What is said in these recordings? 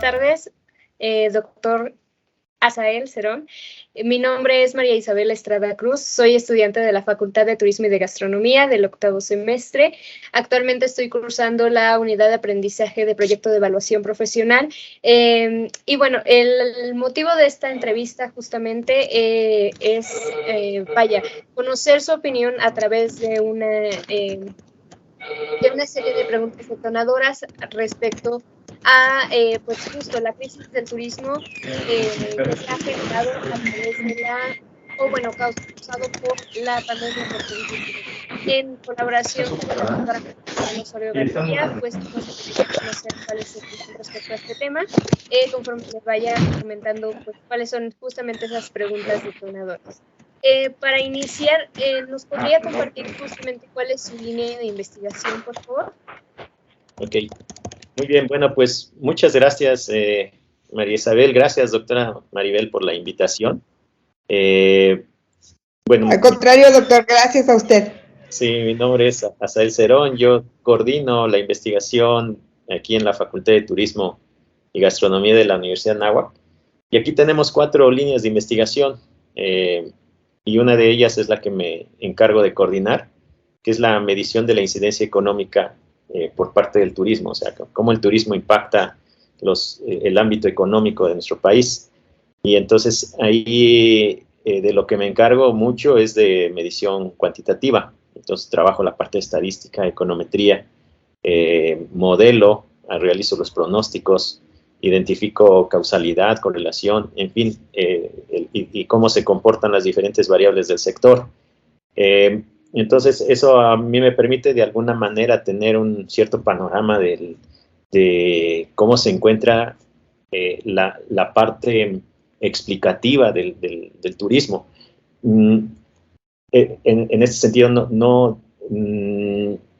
tardes, doctor Asael Cerón. Mi nombre es María Isabel Estrada Cruz, soy estudiante de la Facultad de Turismo y de Gastronomía del 8º semestre. Actualmente estoy cursando la unidad de aprendizaje de proyecto de evaluación profesional. Y bueno, el motivo de esta entrevista justamente es, conocer su opinión a través de una serie de preguntas detonadoras respecto a, pues justo la crisis del turismo que se ha generado a través de causado por la pandemia por COVID-19. En colaboración con la doctora Osorio García, pues nos gustaría conocer cuál es su opinión respecto a este tema, conforme les vaya comentando pues, cuáles son justamente esas preguntas detonadoras. Para iniciar, ¿nos podría compartir justamente cuál es su línea de investigación, por favor? Ok, muy bien. Bueno, pues muchas gracias, María Isabel. Gracias, doctora Maribel, por la invitación. Bueno, al contrario, doctor, gracias a usted. Sí, mi nombre es Asael Cerón. Yo coordino la investigación aquí en la Facultad de Turismo y Gastronomía de la Universidad de Anáhuac. Y aquí tenemos 4 líneas de investigación. Y una de ellas es la que me encargo de coordinar, que es la medición de la incidencia económica por parte del turismo, o sea, cómo el turismo impacta el ámbito económico de nuestro país. Y entonces ahí de lo que me encargo mucho es de medición cuantitativa. Entonces trabajo la parte de estadística, econometría, modelo, realizo los pronósticos, identifico causalidad, correlación, en fin, y cómo se comportan las diferentes variables del sector. Entonces, eso a mí me permite de alguna manera tener un cierto panorama de cómo se encuentra la parte explicativa del turismo. En este sentido,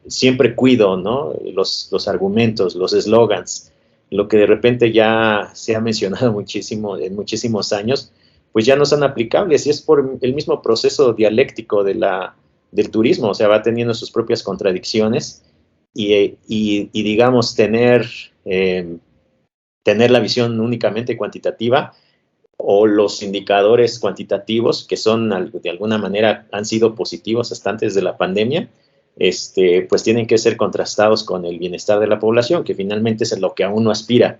siempre cuido, ¿no?, los argumentos, los eslogans. Lo que de repente ya se ha mencionado muchísimo en muchísimos años, pues ya no son aplicables, y es por el mismo proceso dialéctico del turismo, o sea, va teniendo sus propias contradicciones, y digamos, tener la visión únicamente cuantitativa, o los indicadores cuantitativos, que son, de alguna manera, han sido positivos hasta antes de la pandemia, pues tienen que ser contrastados con el bienestar de la población, que finalmente es lo que a uno aspira.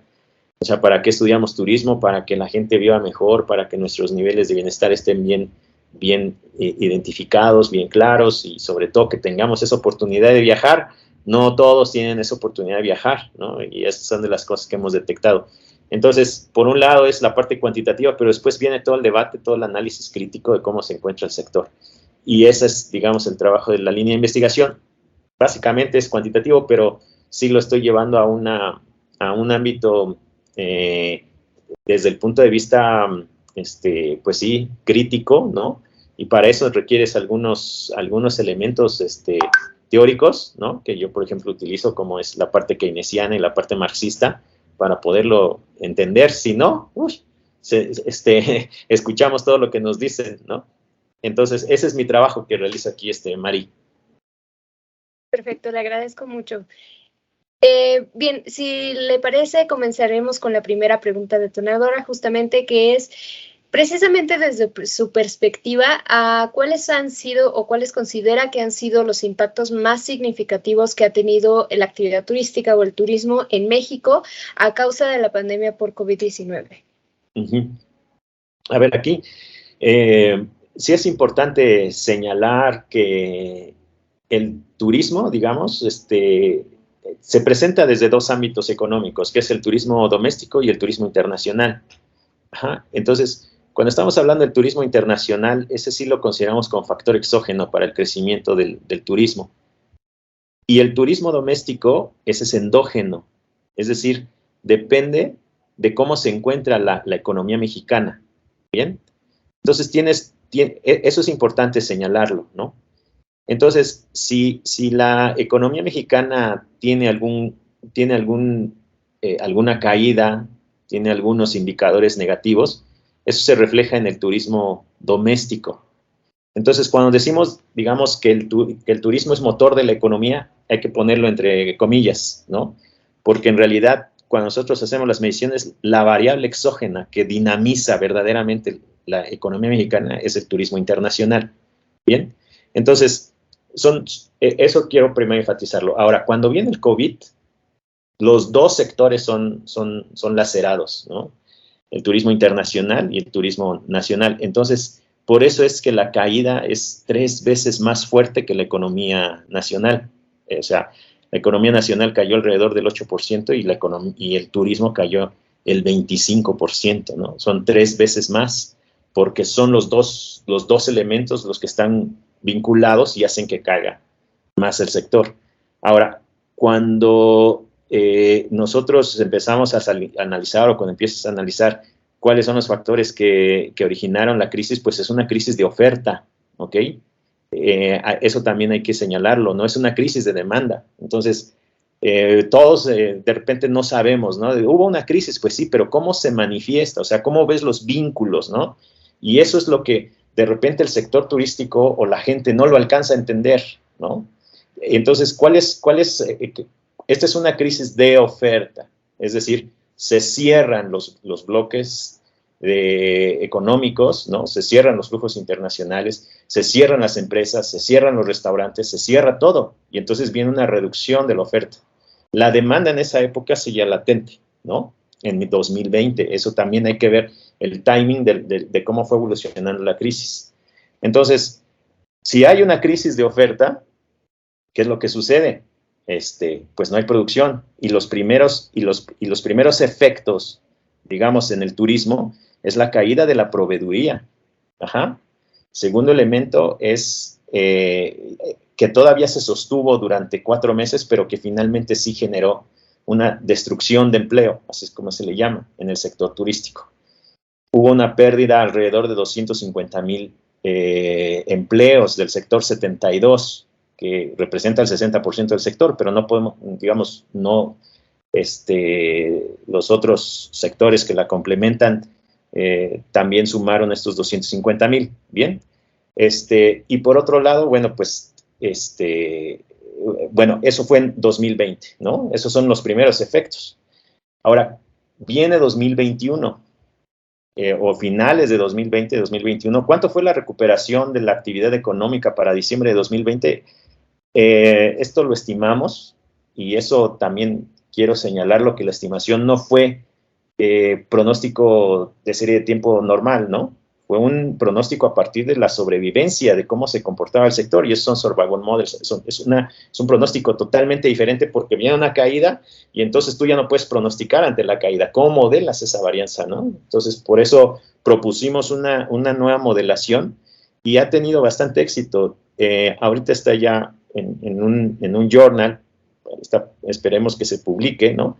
O sea, ¿para qué estudiamos turismo? Para que la gente viva mejor, para que nuestros niveles de bienestar estén bien identificados, bien claros, y sobre todo que tengamos esa oportunidad de viajar. No todos tienen esa oportunidad de viajar, ¿no? Y esas son de las cosas que hemos detectado. Entonces, por un lado es la parte cuantitativa, pero después viene todo el debate, todo el análisis crítico de cómo se encuentra el sector. Y ese es, digamos, el trabajo de la línea de investigación. Básicamente es cuantitativo, pero sí lo estoy llevando a un ámbito desde el punto de vista, pues sí, crítico, ¿no? Y para eso requieres algunos elementos teóricos, ¿no?, que yo, por ejemplo, utilizo, como es la parte keynesiana y la parte marxista, para poderlo entender. Si no, escuchamos todo lo que nos dicen, ¿no? Entonces, ese es mi trabajo que realizo aquí, Mari. Perfecto, le agradezco mucho. Bien, si le parece, comenzaremos con la primera pregunta detonadora, justamente, que es, precisamente desde su perspectiva, ¿cuáles han sido o cuáles considera que han sido los impactos más significativos que ha tenido la actividad turística o el turismo en México a causa de la pandemia por COVID-19? A ver, aquí sí es importante señalar que el turismo, digamos, se presenta desde 2 ámbitos económicos, que es el turismo doméstico y el turismo internacional. Entonces, cuando estamos hablando del turismo internacional, ese sí lo consideramos como factor exógeno para el crecimiento del turismo. Y el turismo doméstico, ese es endógeno, es decir, depende de cómo se encuentra la economía mexicana. ¿Bien? Entonces, eso es importante señalarlo, ¿no? Entonces, si la economía mexicana tiene alguna caída, tiene algunos indicadores negativos, eso se refleja en el turismo doméstico. Entonces, cuando decimos, digamos, que el turismo es motor de la economía, hay que ponerlo entre comillas, ¿no? Porque en realidad, cuando nosotros hacemos las mediciones, la variable exógena que dinamiza verdaderamente la economía mexicana es el turismo internacional. Bien, entonces, eso quiero primero enfatizarlo. Ahora, cuando viene el COVID, los dos sectores son lacerados, ¿no? El turismo internacional y el turismo nacional. Entonces, por eso es que la caída es 3 veces más fuerte que la economía nacional. O sea, la economía nacional cayó alrededor del 8% y el turismo cayó el 25%, ¿no? Son 3 veces más, porque son los dos elementos los que están vinculados y hacen que caiga más el sector. Ahora, cuando nosotros empezamos a analizar, o cuando empiezas a analizar cuáles son los factores que originaron la crisis, pues es una crisis de oferta, ¿ok? Eso también hay que señalarlo, no es una crisis de demanda. Entonces, todos de repente no sabemos, ¿no? Hubo una crisis, pues sí, pero ¿cómo se manifiesta? O sea, ¿cómo ves los vínculos, no? Y eso es lo que de repente el sector turístico o la gente no lo alcanza a entender, ¿no? Entonces, esta es una crisis de oferta, es decir, se cierran los bloques económicos, ¿no? Se cierran los flujos internacionales, se cierran las empresas, se cierran los restaurantes, se cierra todo, y entonces viene una reducción de la oferta. La demanda en esa época seguía latente, ¿no? En 2020, eso también hay que ver el timing de cómo fue evolucionando la crisis. Entonces, si hay una crisis de oferta, ¿qué es lo que sucede? Pues no hay producción, y los primeros efectos, digamos, en el turismo, es la caída de la proveeduría. Ajá. Segundo elemento es que todavía se sostuvo durante 4 meses, pero que finalmente sí generó una destrucción de empleo, así es como se le llama en el sector turístico. Hubo una pérdida alrededor de 250,000 empleos del sector 72, que representa el 60% del sector, pero no podemos, digamos, no, los otros sectores que la complementan también sumaron estos 250,000, ¿bien? Y por otro lado, bueno, pues, bueno, eso fue en 2020, ¿no? Esos son los primeros efectos. Ahora, viene 2021, o finales de 2020, 2021. ¿Cuánto fue la recuperación de la actividad económica para diciembre de 2020? Esto lo estimamos, y eso también quiero señalarlo, que la estimación no fue pronóstico de serie de tiempo normal, ¿no? Fue un pronóstico a partir de la sobrevivencia, de cómo se comportaba el sector, y esos son survival models. Es un pronóstico totalmente diferente, porque viene una caída y entonces tú ya no puedes pronosticar ante la caída. ¿Cómo modelas esa varianza, no? Entonces, por eso propusimos una nueva modelación, y ha tenido bastante éxito. Ahorita está ya en un journal, esperemos que se publique, ¿no?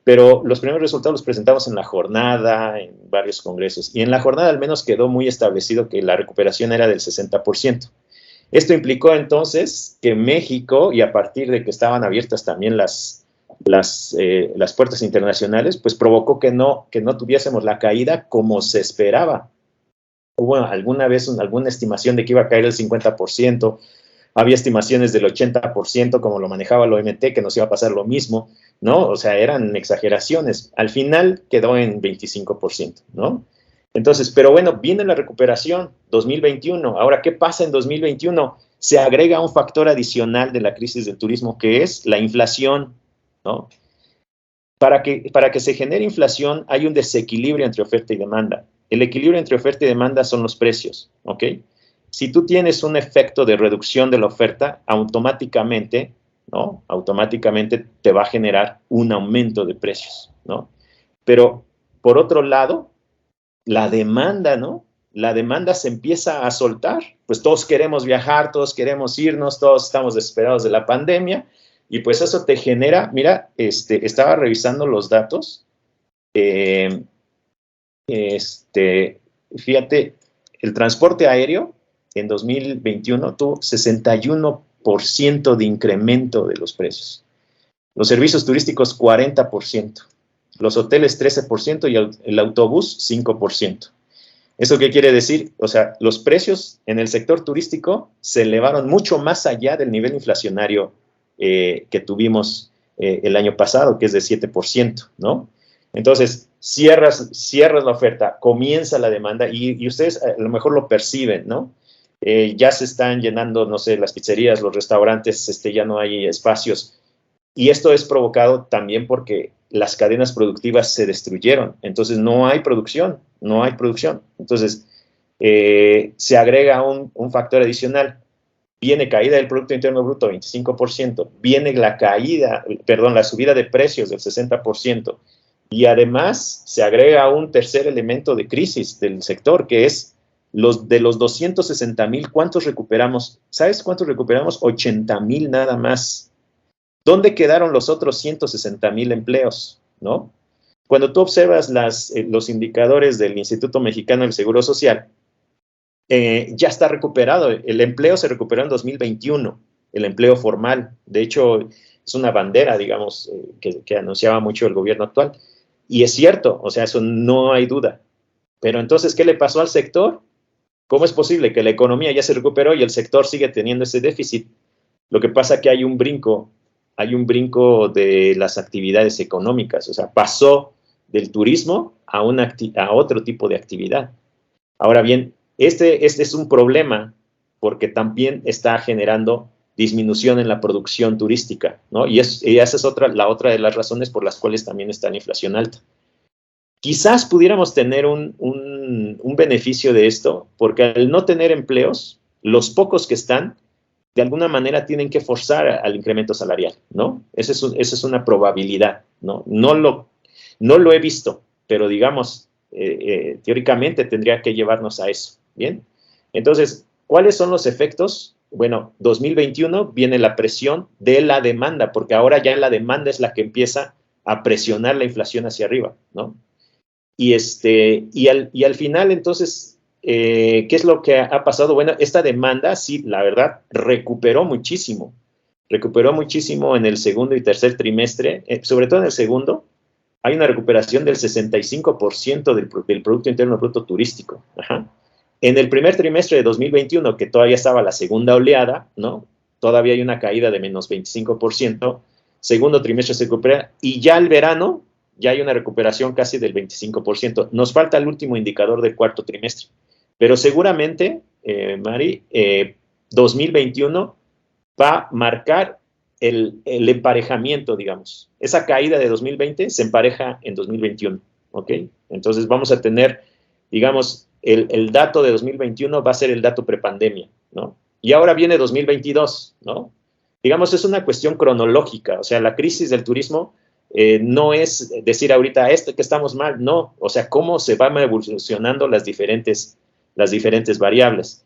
Pero los primeros resultados los presentamos en la jornada, en varios congresos, y en la jornada al menos quedó muy establecido que la recuperación era del 60%. Esto implicó entonces que México, y a partir de que estaban abiertas también las puertas internacionales, pues provocó que no tuviésemos la caída como se esperaba. Hubo alguna vez alguna estimación de que iba a caer el 50%, había estimaciones del 80%, como lo manejaba la OMT, que nos iba a pasar lo mismo, ¿no? O sea, eran exageraciones. Al final quedó en 25%, ¿no? Entonces, pero bueno, viene la recuperación, 2021. Ahora, ¿qué pasa en 2021? Se agrega un factor adicional de la crisis del turismo, que es la inflación, ¿no? Para que se genere inflación, hay un desequilibrio entre oferta y demanda. El equilibrio entre oferta y demanda son los precios, ¿ok? Si tú tienes un efecto de reducción de la oferta, automáticamente, ¿no? Automáticamente te va a generar un aumento de precios, ¿no? Pero, por otro lado, la demanda, ¿no? La demanda se empieza a soltar. Pues todos queremos viajar, todos queremos irnos, todos estamos desesperados de la pandemia, y pues eso te genera, mira, estaba revisando los datos, fíjate, el transporte aéreo en 2021 tuvo 61% de incremento de los precios. Los servicios turísticos, 40%. Los hoteles, 13%, y el autobús, 5%. ¿Eso qué quiere decir? O sea, los precios en el sector turístico se elevaron mucho más allá del nivel inflacionario que tuvimos el año pasado, que es de 7%, ¿no? Entonces, cierras la oferta, comienza la demanda y ustedes a lo mejor lo perciben, ¿no? Ya se están llenando, no sé, las pizzerías, los restaurantes, ya no hay espacios. Y esto es provocado también porque las cadenas productivas se destruyeron. Entonces, no hay producción. Entonces, se agrega un factor adicional. Viene caída del Producto Interno Bruto 25%, viene la subida de precios del 60%, y además se agrega un tercer elemento de crisis del sector, que es de los 260,000, ¿cuántos recuperamos? ¿Sabes cuántos recuperamos? 80,000 nada más. ¿Dónde quedaron los otros 160,000 empleos? ¿No? Cuando tú observas los indicadores del Instituto Mexicano del Seguro Social, ya está recuperado. El empleo se recuperó en 2021, el empleo formal. De hecho, es una bandera, digamos, que anunciaba mucho el gobierno actual. Y es cierto, o sea, eso no hay duda. Pero entonces, ¿qué le pasó al sector? ¿Cómo es posible que la economía ya se recuperó y el sector sigue teniendo ese déficit? Lo que pasa es que hay un brinco de las actividades económicas. O sea, pasó del turismo a otro tipo de actividad. Ahora bien, este es un problema porque también está generando disminución en la producción turística, ¿no? Y esa es la otra de las razones por las cuales también está la inflación alta. Quizás pudiéramos tener un beneficio de esto, porque al no tener empleos, los pocos que están, de alguna manera tienen que forzar al incremento salarial, ¿no? Esa es una probabilidad, ¿no? No lo he visto, pero digamos, teóricamente tendría que llevarnos a eso, ¿bien? Entonces, ¿cuáles son los efectos? Bueno, 2021 viene la presión de la demanda, porque ahora ya la demanda es la que empieza a presionar la inflación hacia arriba, ¿no? Y al final, entonces, ¿qué es lo que ha pasado? Bueno, esta demanda, sí, la verdad, recuperó muchísimo en el segundo y tercer trimestre, sobre todo en el segundo. Hay una recuperación del 65% del Producto Interno Bruto turístico. Ajá. En el primer trimestre de 2021, que todavía estaba la segunda oleada, ¿no? Todavía hay una caída de menos 25%. Segundo trimestre se recupera y ya el verano ya hay una recuperación casi del 25%. Nos falta el último indicador del cuarto trimestre. Pero seguramente, Mari, 2021 va a marcar el emparejamiento, digamos. Esa caída de 2020 se empareja en 2021, ¿ok? Entonces vamos a tener, digamos, el dato de 2021 va a ser el dato prepandemia, ¿no? Y ahora viene 2022, ¿no? Digamos, es una cuestión cronológica, o sea, la crisis del turismo no es decir ahorita que estamos mal, no, o sea, cómo se van evolucionando las diferentes variables.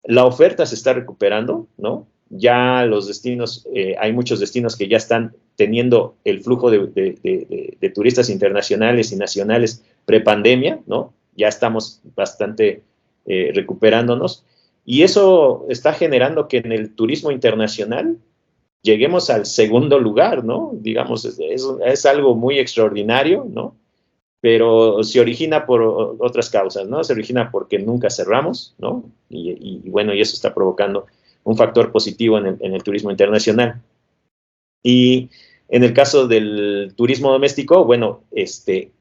La oferta se está recuperando, ¿no? Ya los destinos, hay muchos destinos que ya están teniendo el flujo de turistas internacionales y nacionales prepandemia, ¿no? Ya estamos bastante recuperándonos. Y eso está generando que en el turismo internacional lleguemos al segundo lugar, ¿no? Digamos, es algo muy extraordinario, ¿no? Pero se origina por otras causas, ¿no? Se origina porque nunca cerramos, ¿no? Y bueno, y eso está provocando un factor positivo en el turismo internacional. Y en el caso del turismo doméstico, bueno,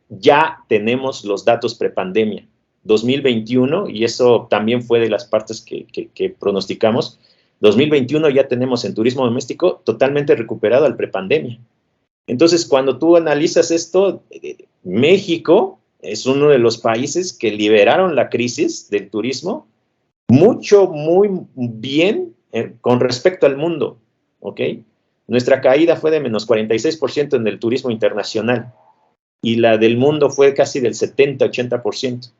ya tenemos los datos prepandemia, 2021, y eso también fue de las partes que pronosticamos. 2021 ya tenemos en turismo doméstico totalmente recuperado al prepandemia. Entonces, cuando tú analizas esto, México es uno de los países que liberaron la crisis del turismo muy bien con respecto al mundo, ¿ok? Nuestra caída fue de menos 46% en el turismo internacional y la del mundo fue casi del 70-80%.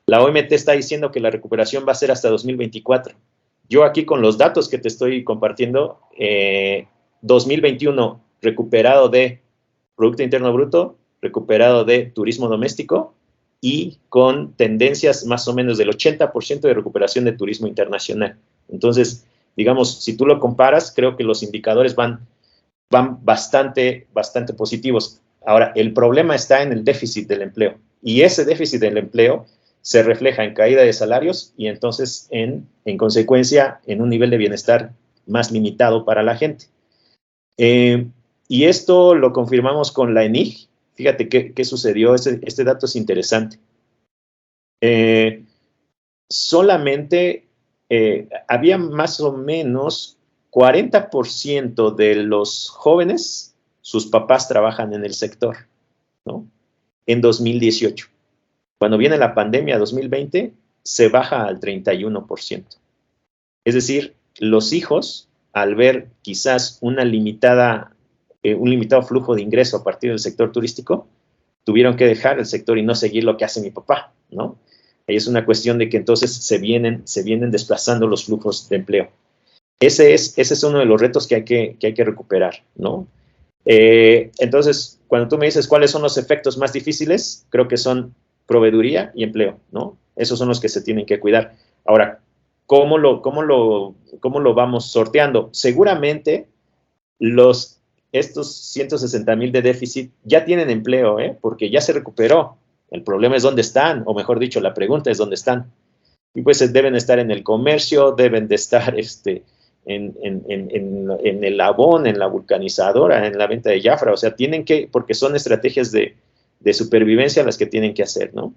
La OMT está diciendo que la recuperación va a ser hasta 2024. Yo aquí con los datos que te estoy compartiendo, 2021 recuperado de Producto Interno Bruto, recuperado de turismo doméstico y con tendencias más o menos del 80% de recuperación de turismo internacional. Entonces, digamos, si tú lo comparas, creo que los indicadores van bastante positivos. Ahora, el problema está en el déficit del empleo y ese déficit del empleo se refleja en caída de salarios y entonces, en consecuencia, en un nivel de bienestar más limitado para la gente. Y esto lo confirmamos con la ENIG. Fíjate qué sucedió, este dato es interesante. Solamente había más o menos 40% de los jóvenes, sus papás trabajan en el sector, ¿no? En 2018. Cuando viene la pandemia 2020, se baja al 31%. Es decir, los hijos, al ver quizás un limitado flujo de ingreso a partir del sector turístico, tuvieron que dejar el sector y no seguir lo que hace mi papá, ¿no? Ahí es una cuestión de que entonces se vienen desplazando los flujos de empleo. Ese es uno de los retos que hay que recuperar, ¿no? Entonces, cuando tú me dices cuáles son los efectos más difíciles, creo que son proveeduría y empleo, ¿no? Esos son los que se tienen que cuidar. Ahora, ¿cómo lo vamos sorteando? Seguramente estos 160,000 de déficit ya tienen empleo, porque ya se recuperó. El problema es dónde están, o mejor dicho, la pregunta es dónde están. Y pues deben estar en el comercio, deben de estar en el Avon, en la vulcanizadora, en la venta de Jafra. O sea, porque son estrategias de supervivencia las que tienen que hacer, ¿no?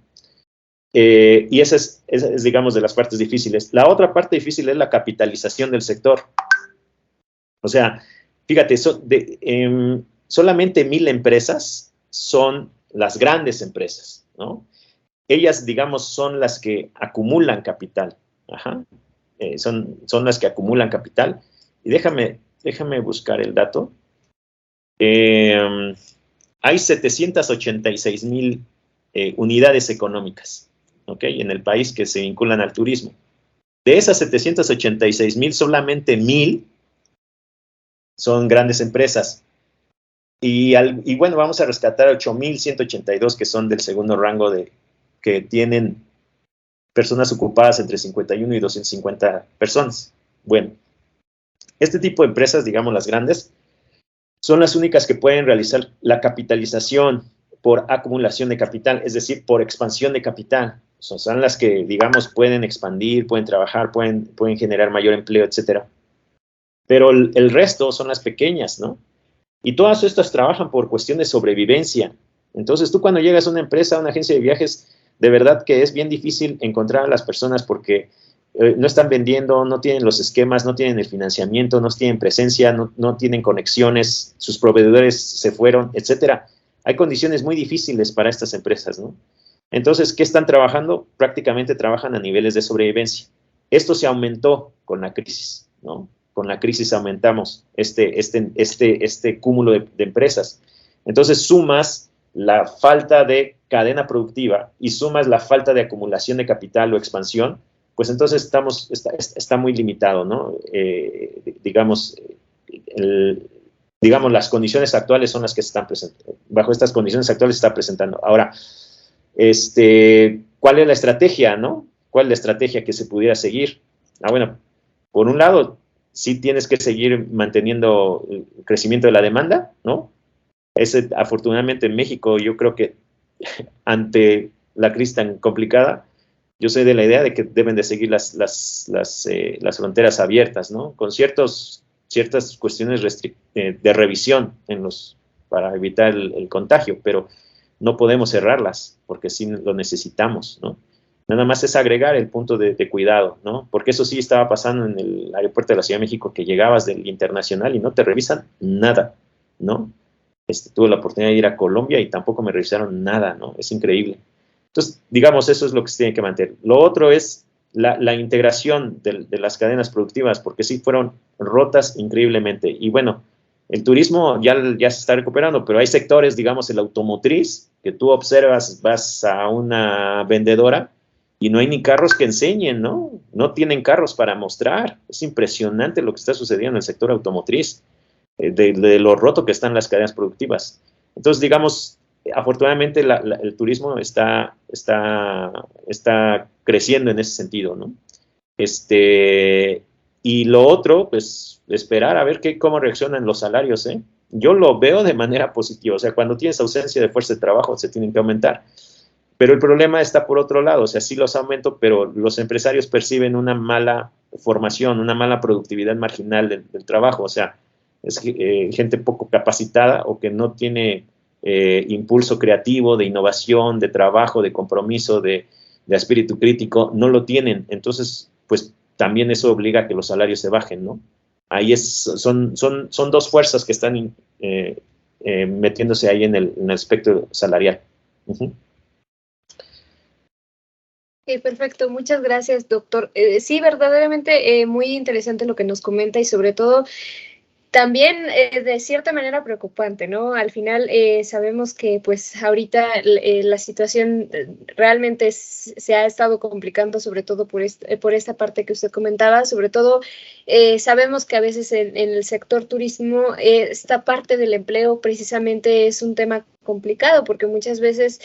Y esa es, digamos, de las partes difíciles. La otra parte difícil es la capitalización del sector. O sea, fíjate, solamente 1,000 empresas son las grandes empresas, ¿no? Ellas, digamos, son las que acumulan capital. Ajá. Son las que acumulan capital. Y déjame buscar el dato. Hay 786,000 unidades económicas, ¿ok? En el país que se vinculan al turismo. De esas 786,000, solamente 1,000 son grandes empresas. Y bueno, vamos a rescatar 8,182 que son del segundo rango que tienen personas ocupadas entre 51 y 250 personas. Bueno, este tipo de empresas, digamos las grandes, son las únicas que pueden realizar la capitalización por acumulación de capital, es decir, por expansión de capital. Son las que, digamos, pueden expandir, pueden trabajar, pueden generar mayor empleo, etcétera. Pero el resto son las pequeñas, ¿no? Y todas estas trabajan por cuestión de sobrevivencia. Entonces, tú cuando llegas a una empresa, a una agencia de viajes, de verdad que es bien difícil encontrar a las personas porque no están vendiendo, no tienen los esquemas, no tienen el financiamiento, no tienen presencia, no tienen conexiones, sus proveedores se fueron, etcétera. Hay condiciones muy difíciles para estas empresas, ¿no? Entonces, ¿qué están trabajando? Prácticamente trabajan a niveles de sobrevivencia. Esto se aumentó con la crisis, ¿no? Con la crisis aumentamos este cúmulo de empresas. Entonces, sumas la falta de cadena productiva y sumas la falta de acumulación de capital o expansión, pues entonces está muy limitado, ¿no? Digamos, las condiciones actuales son las que se están presentando. Bajo estas condiciones actuales se está presentando. Ahora, ¿cuál es la estrategia, no? ¿Cuál es la estrategia que se pudiera seguir? Bueno, por un lado, sí tienes que seguir manteniendo el crecimiento de la demanda, ¿no? Afortunadamente en México, yo creo que ante la crisis tan complicada, yo soy de la idea de que deben de seguir las fronteras abiertas, ¿no? Con ciertas cuestiones de revisión para evitar el contagio, pero no podemos cerrarlas porque sí lo necesitamos, ¿no? Nada más es agregar el punto de cuidado, ¿no? Porque eso sí estaba pasando en el aeropuerto de la Ciudad de México, que llegabas del internacional y no te revisan nada, ¿no? Tuve la oportunidad de ir a Colombia y tampoco me revisaron nada, ¿no? Es increíble. Entonces, digamos, eso es lo que se tiene que mantener. Lo otro es la integración de las cadenas productivas, porque sí fueron rotas increíblemente. Y bueno, el turismo ya se está recuperando, pero hay sectores, digamos, el automotriz, que tú observas, vas a una vendedora y no hay ni carros que enseñen, ¿no? No tienen carros para mostrar. Es impresionante lo que está sucediendo en el sector automotriz, de lo roto que están las cadenas productivas. Entonces, digamos, afortunadamente el turismo está creciendo en ese sentido, ¿no? Y lo otro, pues, esperar a ver cómo reaccionan los salarios, ¿eh? Yo lo veo de manera positiva. O sea, cuando tienes ausencia de fuerza de trabajo, se tienen que aumentar. Pero el problema está por otro lado. O sea, sí los aumento, pero los empresarios perciben una mala formación, una mala productividad marginal del trabajo. O sea, es gente poco capacitada o que no tiene impulso creativo, de innovación, de trabajo, de compromiso, de espíritu crítico, no lo tienen. Entonces, pues también eso obliga a que los salarios se bajen, ¿no? Ahí son dos fuerzas que están metiéndose ahí en el espectro salarial. Uh-huh. Perfecto, muchas gracias, doctor. Sí, verdaderamente muy interesante lo que nos comenta y sobre todo también de cierta manera preocupante, ¿no? Al final sabemos que pues ahorita la situación realmente se ha estado complicando, sobre todo por esta parte que usted comentaba, sobre todo sabemos que a veces en el sector turismo esta parte del empleo precisamente es un tema complicado porque muchas veces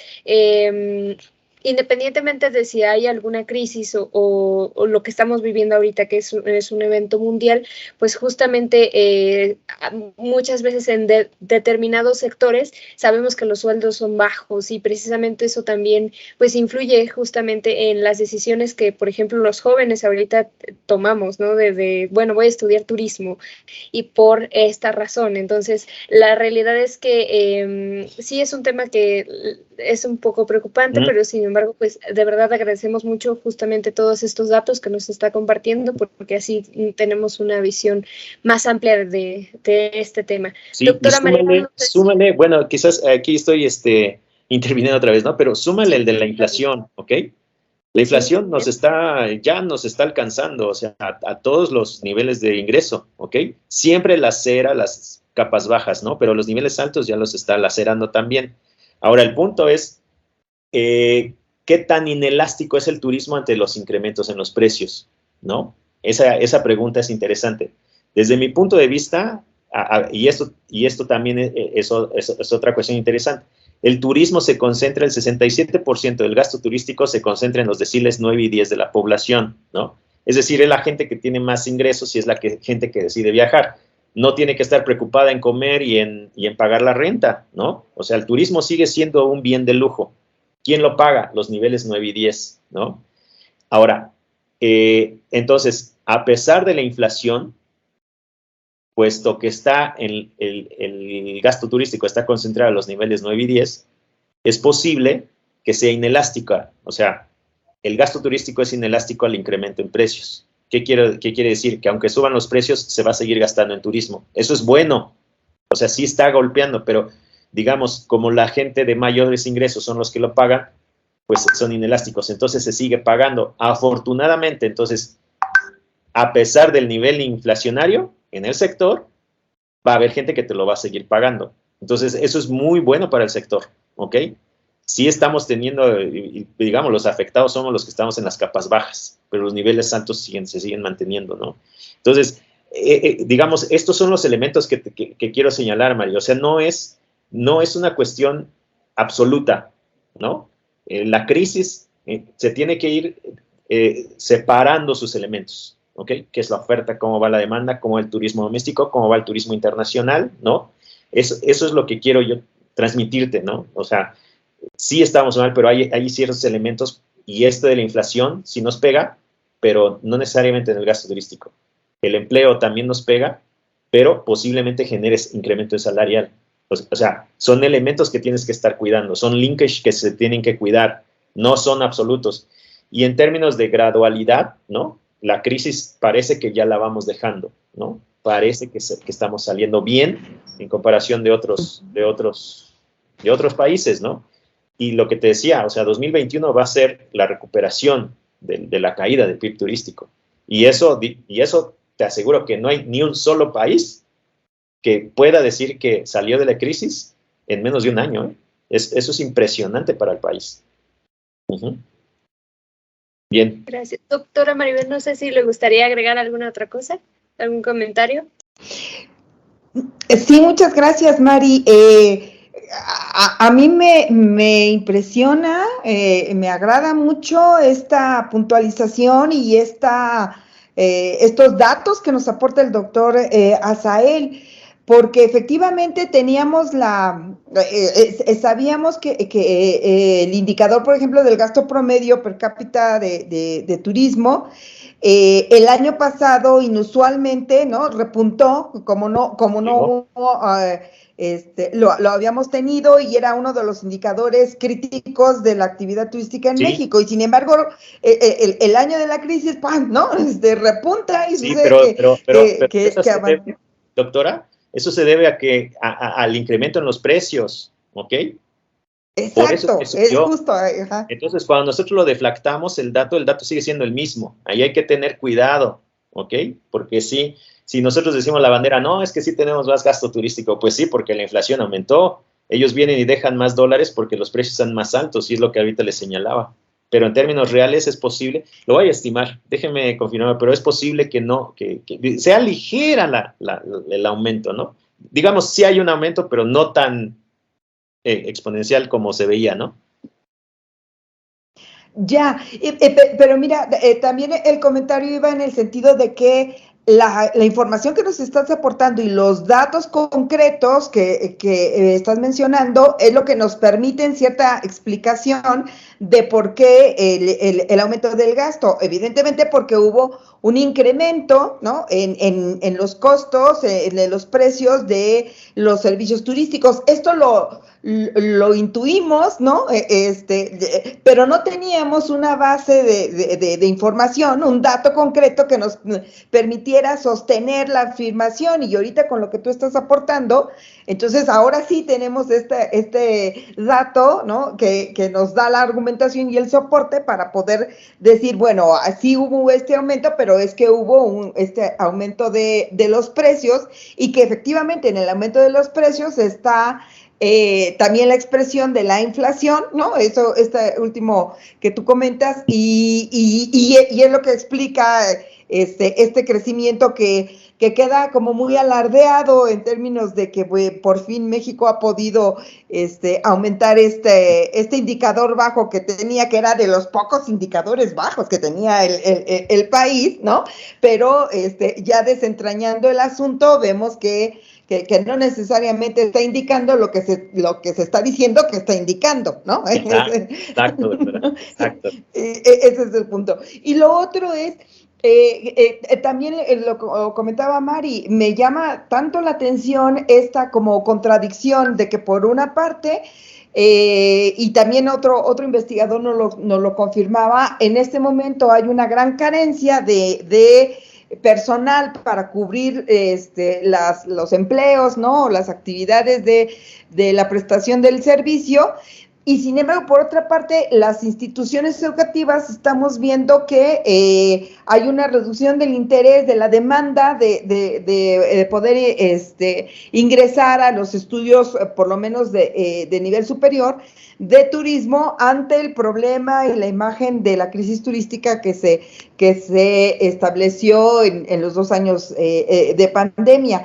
independientemente de si hay alguna crisis o lo que estamos viviendo ahorita, que es un evento mundial, pues justamente muchas veces en determinados sectores sabemos que los sueldos son bajos y precisamente eso también pues influye justamente en las decisiones que, por ejemplo, los jóvenes ahorita tomamos, ¿no? Bueno, voy a estudiar turismo y por esta razón. Entonces, la realidad es que sí es un tema que es un poco preocupante, pero sin embargo, pues de verdad agradecemos mucho justamente todos estos datos que nos está compartiendo, porque así tenemos una visión más amplia de este tema. Sí, doctora súmale, bueno, quizás aquí estoy interviniendo otra vez, ¿no? Pero súmale el de la inflación, ¿ok? La inflación ya nos está alcanzando, o sea, a todos los niveles de ingreso, ¿ok? Siempre lacera las capas bajas, ¿no? Pero los niveles altos ya los está lacerando también. Ahora, el punto es, ¿qué tan inelástico es el turismo ante los incrementos en los precios, ¿no? Esa pregunta es interesante. Desde mi punto de vista, y esto también es otra cuestión interesante, el turismo se concentra, el 67% del gasto turístico se concentra en los deciles 9 y 10 de la población, ¿no? Es decir, es la gente que tiene más ingresos y es la gente que decide viajar. No tiene que estar preocupada en comer y en pagar la renta, ¿no? O sea, el turismo sigue siendo un bien de lujo. ¿Quién lo paga? Los niveles 9 y 10, ¿no? Ahora, entonces, a pesar de la inflación, puesto que está el gasto turístico está concentrado en los niveles 9 y 10, es posible que sea inelástica. O sea, el gasto turístico es inelástico al incremento en precios. ¿Qué quiere decir? Que aunque suban los precios, se va a seguir gastando en turismo. Eso es bueno. O sea, sí está golpeando, pero digamos, como la gente de mayores ingresos son los que lo pagan, pues son inelásticos. Entonces se sigue pagando. Afortunadamente, entonces, a pesar del nivel inflacionario en el sector, va a haber gente que te lo va a seguir pagando. Entonces, eso es muy bueno para el sector, ¿ok? Sí estamos teniendo, digamos, los afectados somos los que estamos en las capas bajas, pero los niveles altos se siguen manteniendo, ¿no? Entonces, digamos, estos son los elementos que quiero señalar, Mario. O sea, no es una cuestión absoluta, ¿no? La crisis se tiene que ir separando sus elementos, ¿ok? ¿Qué es la oferta? ¿Cómo va la demanda? ¿Cómo va el turismo doméstico? ¿Cómo va el turismo internacional? ¿No? Eso es lo que quiero yo transmitirte, ¿no? O sea, sí estamos mal, pero hay ciertos elementos y esto de la inflación sí nos pega, pero no necesariamente en el gasto turístico. El empleo también nos pega, pero posiblemente generes incremento salarial. O sea, son elementos que tienes que estar cuidando, son linkage que se tienen que cuidar, no son absolutos. Y en términos de gradualidad, ¿no? La crisis parece que ya la vamos dejando, ¿no? Parece que estamos saliendo bien en comparación de otros países, ¿no? Y lo que te decía, o sea, 2021 va a ser la recuperación de la caída del PIB turístico. Y eso te aseguro que no hay ni un solo país que pueda decir que salió de la crisis en menos de un año, ¿eh? Eso es impresionante para el país. Uh-huh. Bien. Gracias. Doctora Maribel, no sé si le gustaría agregar alguna otra cosa, algún comentario. Sí, muchas gracias, Mari. A mí me impresiona, me agrada mucho esta puntualización y estos datos que nos aporta el doctor Asael, porque efectivamente teníamos sabíamos que el indicador, por ejemplo, del gasto promedio per cápita de turismo El año pasado, inusualmente, ¿no? Repuntó, como no hubo, lo habíamos tenido y era uno de los indicadores críticos de la actividad turística en Sí, México. Y sin embargo, el año de la crisis, ¡pam!, ¿no? Repunta y sí, sucede pero eso que se avanza. debe, doctora, eso se debe a al incremento en los precios, ¿ok? Por eso es que Exacto, es subió. justo. Ajá. Entonces, cuando nosotros lo deflactamos, el dato sigue siendo el mismo. Ahí hay que tener cuidado, ¿ok? Porque sí, si nosotros decimos la bandera, no, es que sí tenemos más gasto turístico, pues sí, porque la inflación aumentó. Ellos vienen y dejan más dólares porque los precios están más altos, y es lo que ahorita les señalaba. Pero en términos reales es posible, lo voy a estimar, déjenme confirmar, pero es posible que no, que sea ligera el aumento, ¿no? Digamos, sí hay un aumento, pero no tan exponencial como se veía, ¿no? Ya, pero mira, también el comentario iba en el sentido de que la información que nos estás aportando y los datos concretos que estás mencionando es lo que nos permiten cierta explicación de por qué el aumento del gasto. Evidentemente porque hubo un incremento, ¿no?, en los costos, en los precios de los servicios turísticos. Esto lo intuimos, ¿no? Pero no teníamos una base de información, un dato concreto que nos permitiera sostener la afirmación. Y ahorita con lo que tú estás aportando, entonces ahora sí tenemos este dato, ¿no?, que nos da la argumentación y el soporte para poder decir, bueno, así hubo este aumento, pero es que hubo este aumento de los precios, y que efectivamente en el aumento de los precios está también la expresión de la inflación, ¿no? Eso, este último que tú comentas, y es lo que explica este crecimiento que queda como muy alardeado en términos de que por fin México ha podido aumentar este indicador bajo que tenía, que era de los pocos indicadores bajos que tenía el país, ¿no? Pero ya desentrañando el asunto, vemos que no necesariamente está indicando lo que se está diciendo que está indicando, ¿no? Exacto, doctora, exacto. Ese es el punto. Y lo otro es, también lo comentaba Mari, me llama tanto la atención esta como contradicción de que por una parte, y también otro investigador nos lo confirmaba, en este momento hay una gran carencia de personal para cubrir los empleos, ¿no?, las actividades de la prestación del servicio. Y sin embargo, por otra parte, las instituciones educativas estamos viendo que hay una reducción del interés, de la demanda de poder ingresar a los estudios, por lo menos de nivel superior, de turismo, ante el problema y la imagen de la crisis turística que se estableció en los 2 años de pandemia.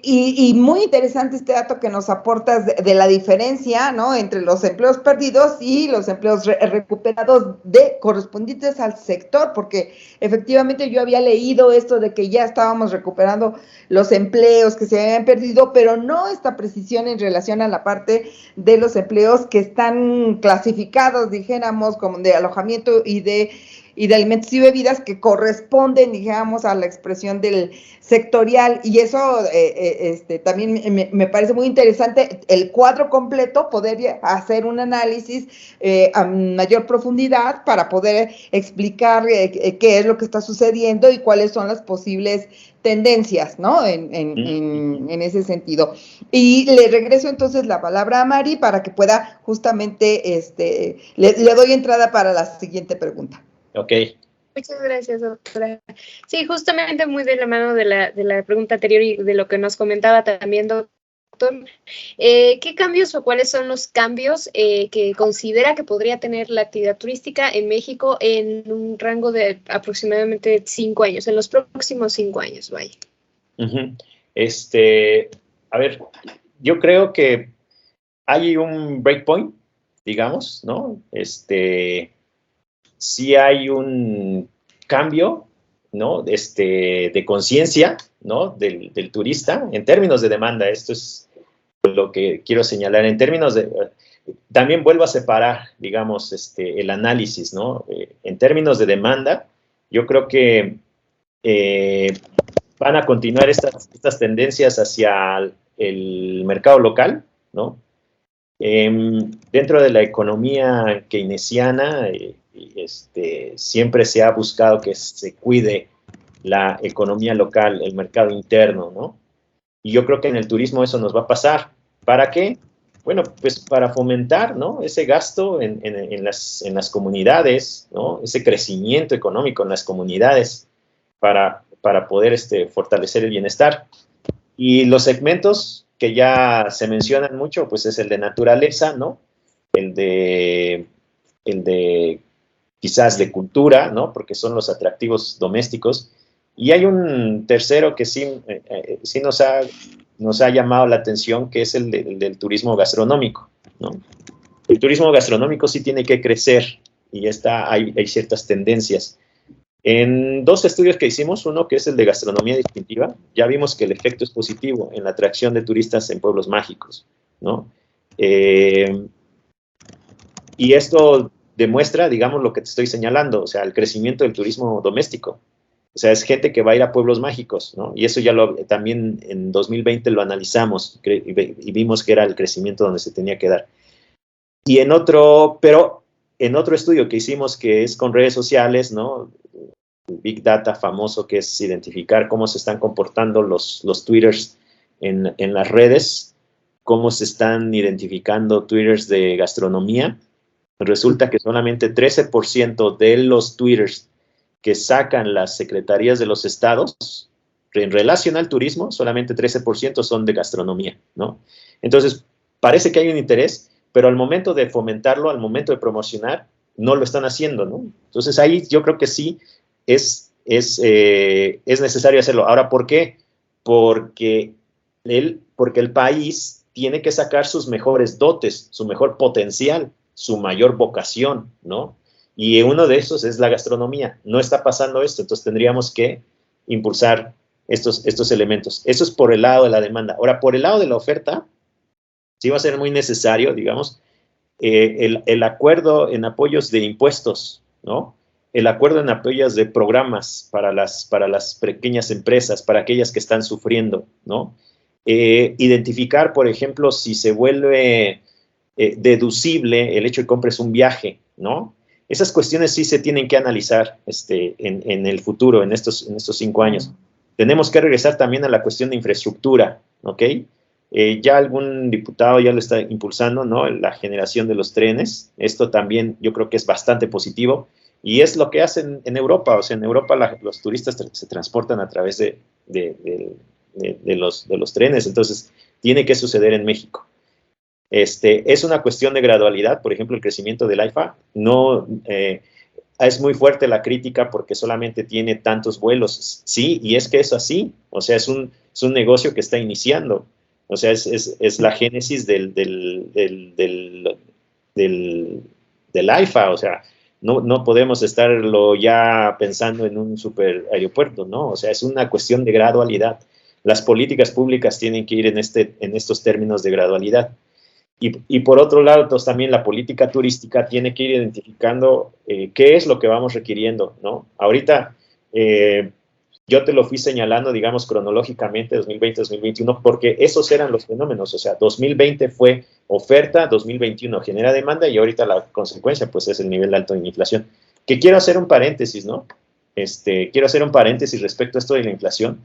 Y muy interesante este dato que nos aportas de la diferencia, ¿no?, entre los empleos perdidos y los empleos recuperados correspondientes al sector, porque efectivamente yo había leído esto de que ya estábamos recuperando los empleos que se habían perdido, pero no esta precisión en relación a la parte de los empleos que están clasificados, dijéramos, como de alojamiento y de alimentos y bebidas, que corresponden, digamos, a la expresión del sectorial. Y eso también me parece muy interesante, el cuadro completo, poder hacer un análisis a mayor profundidad para poder explicar qué es lo que está sucediendo y cuáles son las posibles tendencias, ¿no?, en ese sentido. Y le regreso entonces la palabra a Mari para que pueda justamente, le doy entrada para la siguiente pregunta. Ok. Muchas gracias, doctora. Sí, justamente muy de la mano de la pregunta anterior y de lo que nos comentaba también, doctor. ¿Qué cambios o cuáles son los cambios que considera que podría tener la actividad turística en México en un rango de aproximadamente 5 años, en los próximos 5 años, vaya? Uh-huh. A ver, yo creo que hay un breakpoint, digamos, ¿no? Sí hay un cambio, ¿no?, de conciencia, ¿no?, del turista en términos de demanda. Esto es lo que quiero señalar. En términos de, también vuelvo a separar, digamos, el análisis, ¿no? En términos de demanda, Yo creo que van a continuar estas tendencias hacia el mercado local, ¿no? Dentro de la economía keynesiana, siempre se ha buscado que se cuide la economía local, el mercado interno, ¿no? Y yo creo que en el turismo eso nos va a pasar. ¿Para qué? Bueno, pues para fomentar, ¿no?, ese gasto en las comunidades, ¿no?, ese crecimiento económico en las comunidades para poder fortalecer el bienestar. Y los segmentos que ya se mencionan mucho, pues es el de naturaleza, ¿no?, el de quizás de cultura, ¿no?, porque son los atractivos domésticos. Y hay un tercero que sí nos ha llamado la atención, que es el del turismo gastronómico, ¿no? El turismo gastronómico sí tiene que crecer y hay ciertas tendencias. En 2 estudios que hicimos, uno que es el de gastronomía distintiva, ya vimos que el efecto es positivo en la atracción de turistas en pueblos mágicos, ¿no? Y esto demuestra, digamos, lo que te estoy señalando, o sea, el crecimiento del turismo doméstico. O sea, es gente que va a ir a pueblos mágicos, ¿no? Y eso ya también en 2020 lo analizamos y vimos que era el crecimiento donde se tenía que dar. Y en otro estudio que hicimos, que es con redes sociales, ¿no?, Big Data famoso, que es identificar cómo se están comportando los Twitters en las redes, cómo se están identificando Twitters de gastronomía. Resulta que solamente 13% de los Twitters que sacan las secretarías de los estados en relación al turismo, solamente 13% son de gastronomía, ¿no? Entonces, parece que hay un interés, pero al momento de fomentarlo, al momento de promocionar, no lo están haciendo, ¿no? Entonces, ahí yo creo que sí es necesario hacerlo. Ahora, ¿por qué? Porque el país tiene que sacar sus mejores dotes, su mejor potencial, su mayor vocación, ¿no? Y uno de esos es la gastronomía. No está pasando esto, entonces tendríamos que impulsar estos elementos. Eso es por el lado de la demanda. Ahora, por el lado de la oferta, sí va a ser muy necesario, digamos, el acuerdo en apoyos de impuestos, ¿no? El acuerdo en apoyos de programas para las pequeñas empresas, para aquellas que están sufriendo, ¿no? Identificar, por ejemplo, si se vuelve deducible el hecho de que compres un viaje, ¿no? Esas cuestiones sí se tienen que analizar en el futuro, en estos 5 años. Tenemos que regresar también a la cuestión de infraestructura, ¿ok? Ya algún diputado ya lo está impulsando, ¿no?, la generación de los trenes. Esto también yo creo que es bastante positivo y es lo que hacen en Europa. O sea, en Europa los turistas se transportan a través de los trenes, entonces tiene que suceder en México. Es una cuestión de gradualidad. Por ejemplo, el crecimiento del AIFA no es muy fuerte la crítica porque solamente tiene tantos vuelos. Sí, y es que es así. O sea, es un negocio que está iniciando. O sea, es la génesis del AIFA. O sea, no podemos estarlo ya pensando en un super aeropuerto, ¿no? O sea, es una cuestión de gradualidad. Las políticas públicas tienen que ir en estos términos de gradualidad. Y por otro lado, entonces, también la política turística tiene que ir identificando qué es lo que vamos requiriendo, ¿no? Ahorita yo te lo fui señalando, digamos, cronológicamente, 2020, 2021, porque esos eran los fenómenos. O sea, 2020 fue oferta, 2021 genera demanda y ahorita la consecuencia, pues, es el nivel alto de inflación. Que quiero hacer un paréntesis, ¿no? Quiero hacer un paréntesis respecto a esto de la inflación.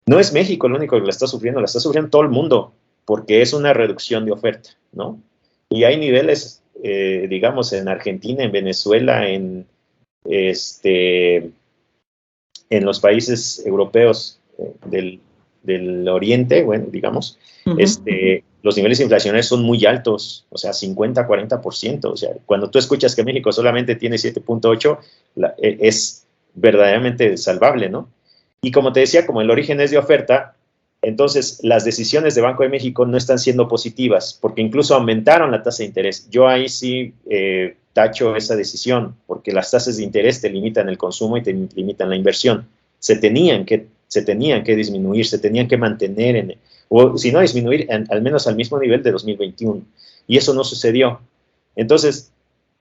No es México el único que la está sufriendo todo el mundo, porque es una reducción de oferta, ¿no? Y hay niveles, digamos, en Argentina, en Venezuela, en los países europeos del oriente, bueno, digamos, los niveles inflacionarios son muy altos, o sea, 50, 40%. O sea, cuando tú escuchas que México solamente tiene 7.8, es verdaderamente salvable, ¿no? Y como te decía, como el origen es de oferta, entonces las decisiones de Banco de México no están siendo positivas, porque incluso aumentaron la tasa de interés. Yo ahí sí tacho esa decisión, porque las tasas de interés te limitan el consumo y te limitan la inversión. Se tenían que disminuir, se tenían que mantener, o si no disminuir, al menos al mismo nivel de 2021. Y eso no sucedió. Entonces,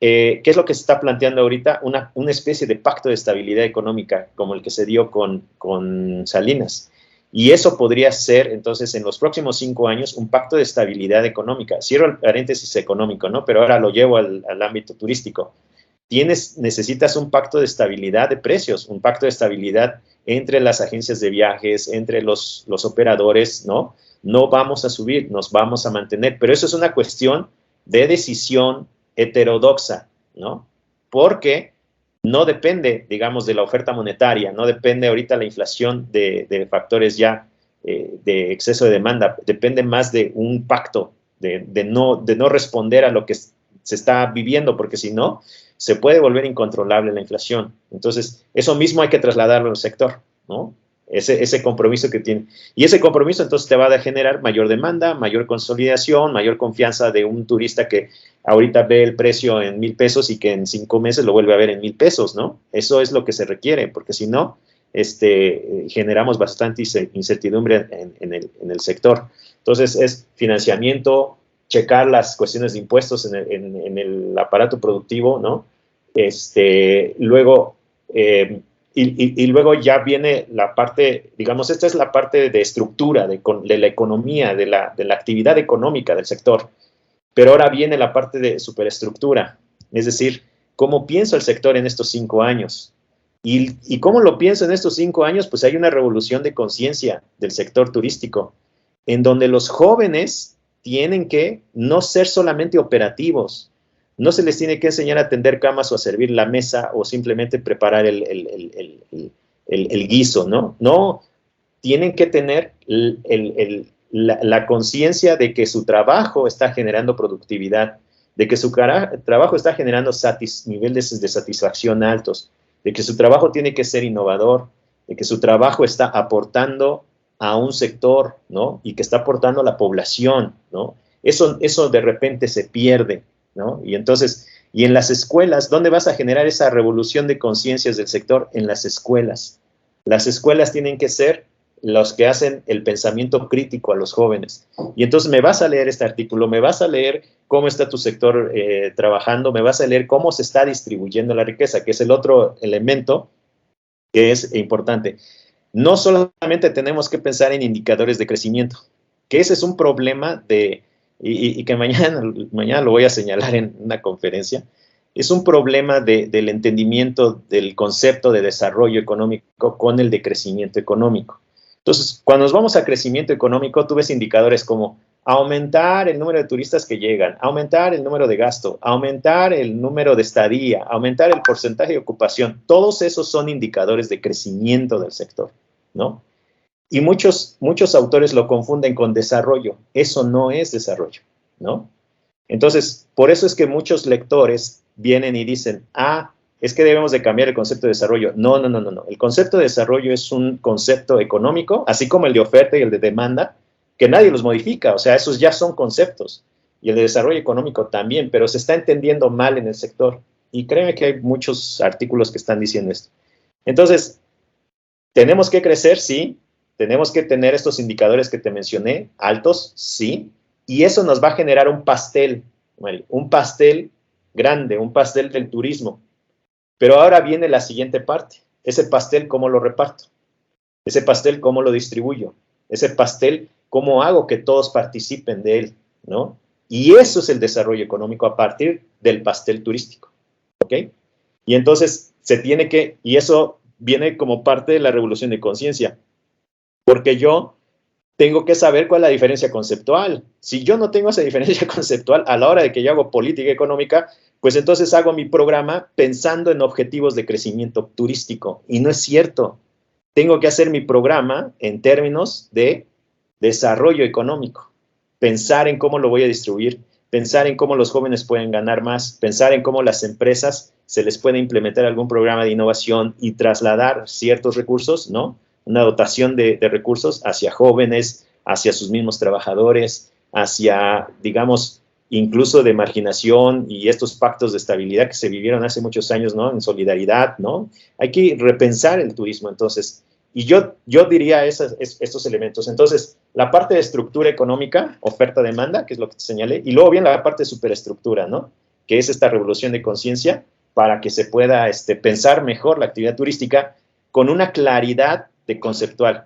¿qué es lo que se está planteando ahorita? Una especie de pacto de estabilidad económica, como el que se dio con Salinas. Y eso podría ser, entonces, en los próximos 5 años, un pacto de estabilidad económica. Cierro el paréntesis económico, ¿no? Pero ahora lo llevo al ámbito turístico. Necesitas un pacto de estabilidad de precios, un pacto de estabilidad entre las agencias de viajes, entre los operadores, ¿no? No vamos a subir, nos vamos a mantener. Pero eso es una cuestión de decisión heterodoxa, ¿no? Porque no depende, digamos, de la oferta monetaria, no depende ahorita la inflación de factores ya de exceso de demanda, depende más de un pacto, de no responder a lo que se está viviendo, porque si no, se puede volver incontrolable la inflación. Entonces, eso mismo hay que trasladarlo al sector, ¿no? Ese compromiso que tiene. Y ese compromiso entonces te va a generar mayor demanda, mayor consolidación, mayor confianza de un turista que ahorita ve el precio en 1,000 pesos y que en 5 meses lo vuelve a ver en 1,000 pesos, ¿no? Eso es lo que se requiere, porque si no, generamos bastante incertidumbre en el sector. Entonces, es financiamiento, checar las cuestiones de impuestos en el aparato productivo, ¿no? Luego, y luego ya viene la parte, digamos, esta es la parte de estructura, de la economía, de la actividad económica del sector. Pero ahora viene la parte de superestructura, es decir, ¿cómo pienso el sector en estos 5 años? ¿Y cómo lo pienso en estos 5 años? Pues hay una revolución de conciencia del sector turístico, en donde los jóvenes tienen que no ser solamente operativos, no se les tiene que enseñar a tender camas o a servir la mesa o simplemente preparar el guiso, ¿no? No, tienen que tener la conciencia de que su trabajo está generando productividad, de que su trabajo está generando niveles de satisfacción altos, de que su trabajo tiene que ser innovador, de que su trabajo está aportando a un sector, ¿no? Y que está aportando a la población, ¿no? Eso de repente se pierde, ¿no? Y entonces, y en las escuelas, ¿dónde vas a generar esa revolución de conciencias del sector? En las escuelas. Las escuelas tienen que ser los que hacen el pensamiento crítico a los jóvenes. Y entonces me vas a leer este artículo, me vas a leer cómo está tu sector trabajando, me vas a leer cómo se está distribuyendo la riqueza, que es el otro elemento que es importante. No solamente tenemos que pensar en indicadores de crecimiento, que ese es un problema y que mañana lo voy a señalar en una conferencia, es un problema del entendimiento del concepto de desarrollo económico con el de crecimiento económico. Entonces, cuando nos vamos a crecimiento económico, tú ves indicadores como aumentar el número de turistas que llegan, aumentar el número de gasto, aumentar el número de estadía, aumentar el porcentaje de ocupación. Todos esos son indicadores de crecimiento del sector, ¿no? Y muchos autores lo confunden con desarrollo. Eso no es desarrollo, ¿no? Entonces, por eso es que muchos lectores vienen y dicen, es que debemos de cambiar el concepto de desarrollo. No. El concepto de desarrollo es un concepto económico, así como el de oferta y el de demanda, que nadie los modifica. O sea, esos ya son conceptos. Y el de desarrollo económico también, pero se está entendiendo mal en el sector. Y créeme que hay muchos artículos que están diciendo esto. Entonces, tenemos que crecer, sí. Tenemos que tener estos indicadores que te mencioné, altos, sí. Y eso nos va a generar un pastel, Mari, un pastel grande, un pastel del turismo. Pero ahora viene la siguiente parte. Ese pastel, ¿cómo lo reparto? Ese pastel, ¿cómo lo distribuyo? Ese pastel, ¿cómo hago que todos participen de él? ¿No? Y eso es el desarrollo económico a partir del pastel turístico. ¿Ok? Y entonces y eso viene como parte de la revolución de conciencia. Porque yo tengo que saber cuál es la diferencia conceptual. Si yo no tengo esa diferencia conceptual a la hora de que yo hago política económica, pues entonces hago mi programa pensando en objetivos de crecimiento turístico. Y no es cierto. Tengo que hacer mi programa en términos de desarrollo económico. Pensar en cómo lo voy a distribuir, pensar en cómo los jóvenes pueden ganar más, pensar en cómo las empresas se les puede implementar algún programa de innovación y trasladar ciertos recursos, ¿no? Una dotación de recursos hacia jóvenes, hacia sus mismos trabajadores, hacia, digamos, incluso de marginación y estos pactos de estabilidad que se vivieron hace muchos años, ¿no? En solidaridad, ¿no? Hay que repensar el turismo, entonces. Y yo diría estos elementos. Entonces, la parte de estructura económica, oferta-demanda, que es lo que te señalé, y luego viene la parte de superestructura, ¿no? que es esta revolución de conciencia, para que se pueda pensar mejor la actividad turística con una claridad de conceptual.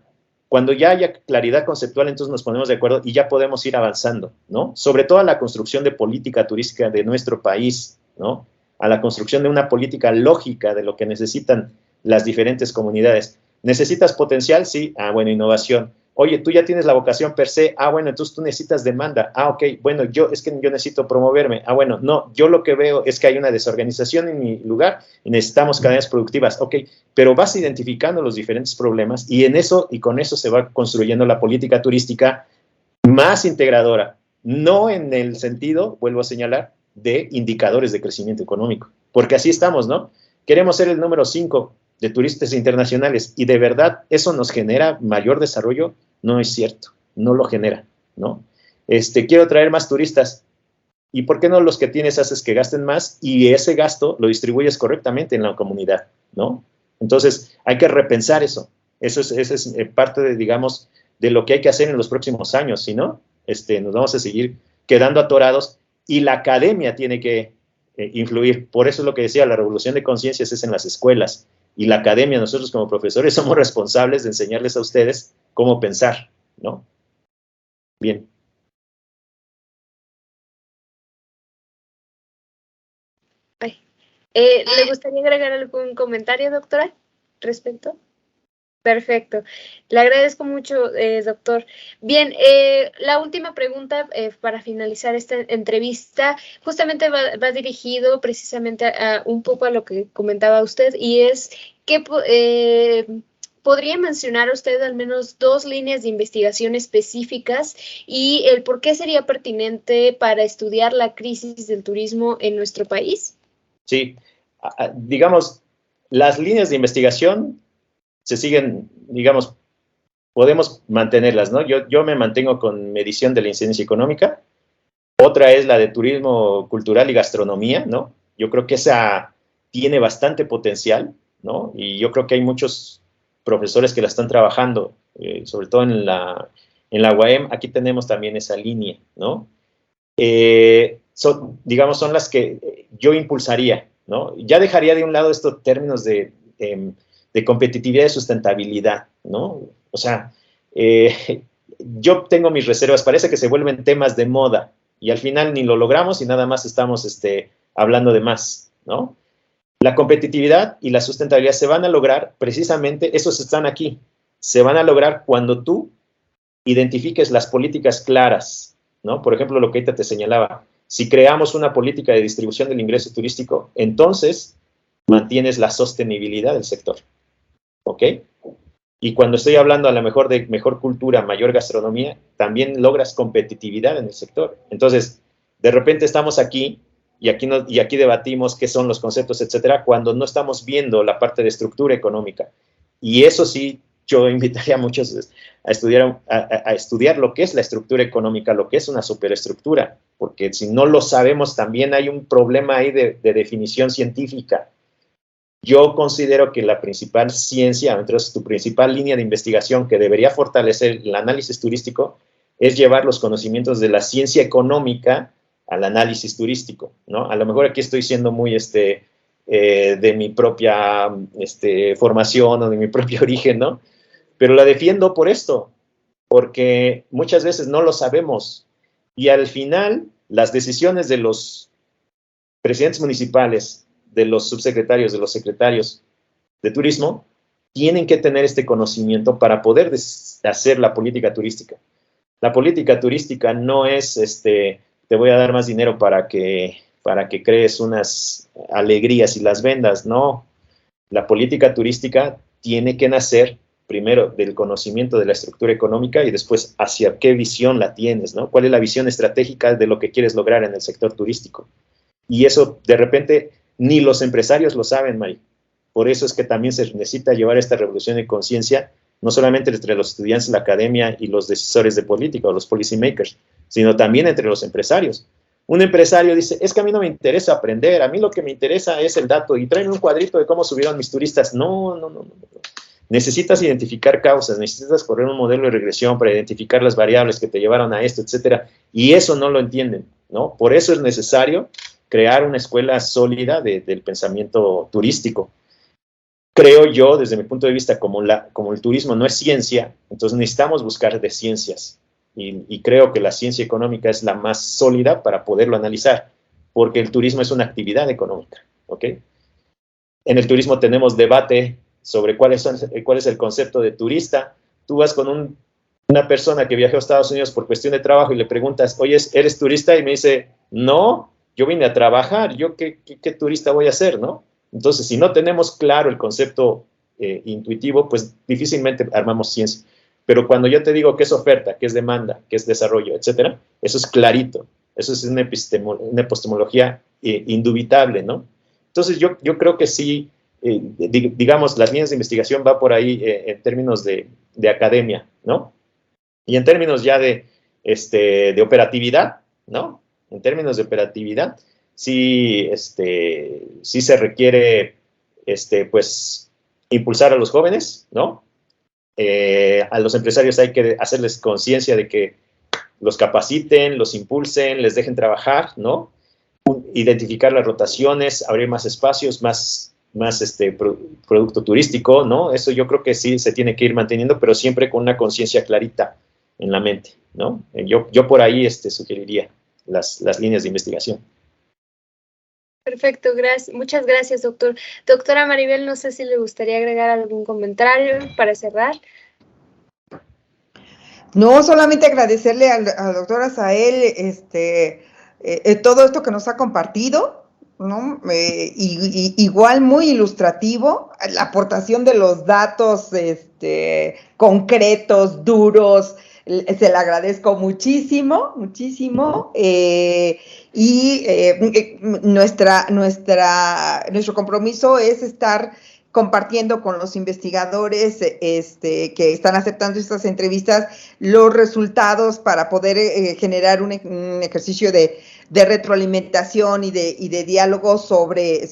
Cuando ya haya claridad conceptual, entonces nos ponemos de acuerdo y ya podemos ir avanzando, ¿no? Sobre todo a la construcción de política turística de nuestro país, ¿no? A la construcción de una política lógica de lo que necesitan las diferentes comunidades. ¿Necesitas potencial? Sí. Ah, bueno, innovación. Oye, tú ya tienes la vocación per se. Ah, bueno, entonces tú necesitas demanda. Ah, ok, bueno, yo necesito promoverme. Ah, bueno, no, yo lo que veo es que hay una desorganización en mi lugar y necesitamos cadenas productivas. Ok, pero vas identificando los diferentes problemas y con eso se va construyendo la política turística más integradora. No en el sentido, vuelvo a señalar, de indicadores de crecimiento económico. Porque así estamos, ¿no? Queremos ser el número 5 de turistas internacionales y de verdad eso nos genera mayor desarrollo. No es cierto, no lo genera, ¿no? Quiero traer más turistas. ¿Y por qué no los que tienes haces que gasten más y ese gasto lo distribuyes correctamente en la comunidad, ¿no? Entonces, hay que repensar eso. Eso es parte de, digamos, de lo que hay que hacer en los próximos años. Si no, nos vamos a seguir quedando atorados y la academia tiene que influir. Por eso es lo que decía, la revolución de conciencias es en las escuelas. Y la academia, nosotros como profesores somos responsables de enseñarles a ustedes cómo pensar, ¿no? Bien. ¿Le gustaría agregar algún comentario, doctora, respecto? Perfecto. Le agradezco mucho, doctor. Bien, la última pregunta para finalizar esta entrevista justamente va dirigido precisamente un poco a lo que comentaba usted y es que podría mencionar usted al menos 2 líneas de investigación específicas y el por qué sería pertinente para estudiar la crisis del turismo en nuestro país. Sí, digamos, las líneas de investigación se siguen, digamos, podemos mantenerlas, ¿no? Yo me mantengo con medición de la incidencia económica. Otra es la de turismo cultural y gastronomía, ¿no? Yo creo que esa tiene bastante potencial, ¿no? Y yo creo que hay muchos profesores que la están trabajando, sobre todo en la UAM. Aquí tenemos también esa línea, ¿no? Son las que yo impulsaría, ¿no? Ya dejaría de un lado estos términos de competitividad y sustentabilidad, ¿no? O sea, yo tengo mis reservas, parece que se vuelven temas de moda y al final ni lo logramos y nada más estamos hablando de más, ¿no? La competitividad y la sustentabilidad se van a lograr precisamente, esos están aquí, se van a lograr cuando tú identifiques las políticas claras, ¿no? Por ejemplo, lo que ahorita te señalaba, si creamos una política de distribución del ingreso turístico, entonces mantienes la sostenibilidad del sector, ¿ok? Y cuando estoy hablando a lo mejor de mejor cultura, mayor gastronomía, también logras competitividad en el sector. Entonces, de repente estamos aquí y aquí debatimos qué son los conceptos, etcétera, cuando no estamos viendo la parte de estructura económica. Y eso sí, yo invitaría a muchos a estudiar lo que es la estructura económica, lo que es una superestructura, porque si no lo sabemos, también hay un problema ahí de definición científica. Yo considero que la principal ciencia, entonces tu principal línea de investigación que debería fortalecer el análisis turístico es llevar los conocimientos de la ciencia económica al análisis turístico, ¿no? A lo mejor aquí estoy siendo muy de mi propia formación o de mi propio origen, ¿no? Pero la defiendo por esto, porque muchas veces no lo sabemos y al final las decisiones de los presidentes municipales, de los subsecretarios, de los secretarios de turismo, tienen que tener este conocimiento para poder hacer la política turística. La política turística no es, te voy a dar más dinero para que crees unas alegrías y las vendas, no. La política turística tiene que nacer primero del conocimiento de la estructura económica y después hacia qué visión la tienes, ¿no? ¿Cuál es la visión estratégica de lo que quieres lograr en el sector turístico? Y eso, de repente, ni los empresarios lo saben, Mari. Por eso es que también se necesita llevar esta revolución de conciencia, no solamente entre los estudiantes de la academia y los decisores de política o los policy makers, sino también entre los empresarios. Un empresario dice, es que a mí no me interesa aprender, a mí lo que me interesa es el dato, y tráeme un cuadrito de cómo subieron mis turistas. No. Necesitas identificar causas, necesitas correr un modelo de regresión para identificar las variables que te llevaron a esto, etcétera, y eso no lo entienden, ¿no? Por eso es necesario crear una escuela sólida del pensamiento turístico. Creo yo, desde mi punto de vista, como el turismo no es ciencia, entonces necesitamos buscar de ciencias. Y creo que la ciencia económica es la más sólida para poderlo analizar, porque el turismo es una actividad económica, ¿ok? En el turismo tenemos debate sobre cuál es el concepto de turista. Tú vas con una persona que viajó a Estados Unidos por cuestión de trabajo y le preguntas, oye, ¿eres turista? Y me dice, no, yo vine a trabajar, ¿yo qué turista voy a ser, no? Entonces, si no tenemos claro el concepto intuitivo, pues difícilmente armamos ciencia. Pero cuando yo te digo qué es oferta, qué es demanda, qué es desarrollo, etcétera, eso es clarito. Eso es una epistemología indubitable, ¿no? Entonces, yo creo que sí, digamos, las líneas de investigación va por ahí en términos de academia, ¿no? Y en términos ya de operatividad, ¿no? En términos de operatividad, sí se requiere, pues, impulsar a los jóvenes, ¿no? A los empresarios hay que hacerles conciencia de que los capaciten, los impulsen, les dejen trabajar, ¿no? Identificar las rotaciones, abrir más espacios, más producto turístico, ¿no? Eso yo creo que sí se tiene que ir manteniendo, pero siempre con una conciencia clarita en la mente, ¿no? Yo por ahí sugeriría las líneas de investigación. Perfecto, muchas gracias, doctor. Doctora Maribel, no sé si le gustaría agregar algún comentario para cerrar. No, solamente agradecerle al doctor Asael todo esto que nos ha compartido, ¿no? Igual muy ilustrativo, la aportación de los datos concretos, duros, se le agradezco muchísimo, muchísimo, nuestro compromiso es estar compartiendo con los investigadores que están aceptando estas entrevistas los resultados para poder generar un ejercicio de retroalimentación y de diálogo sobre